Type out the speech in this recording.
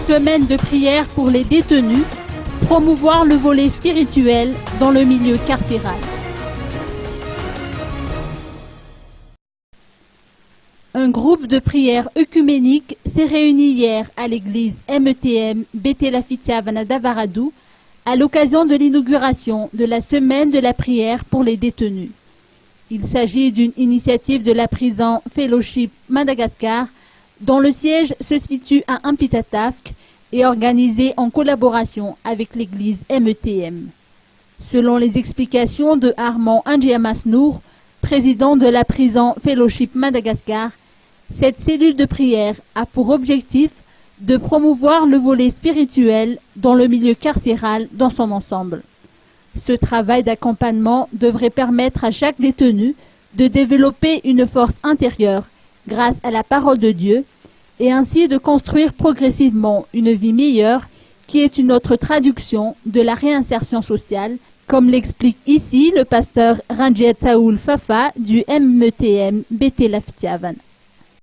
Semaine de prière pour les détenus, promouvoir le volet spirituel dans le milieu carcéral. Un groupe de prière œcuménique s'est réuni hier à l'église METM Bethel-Afitiavana d'Avaradou à l'occasion de l'inauguration de la Semaine de la prière pour les détenus. Il s'agit d'une initiative de la prison Fellowship Madagascar dont le siège se situe à Ampitatavk et organisée en collaboration avec l'église METM. Selon les explications de Armand Andjiamasnour, président de la prison Fellowship Madagascar, cette cellule de prière a pour objectif de promouvoir le volet spirituel dans le milieu carcéral dans son ensemble. Ce travail d'accompagnement devrait permettre à chaque détenu de développer une force intérieure grâce à la parole de Dieu et ainsi de construire progressivement une vie meilleure qui est une autre traduction de la réinsertion sociale, comme l'explique ici le pasteur Ranjit Saoul Fafa du METM Bethel-Afitiavana.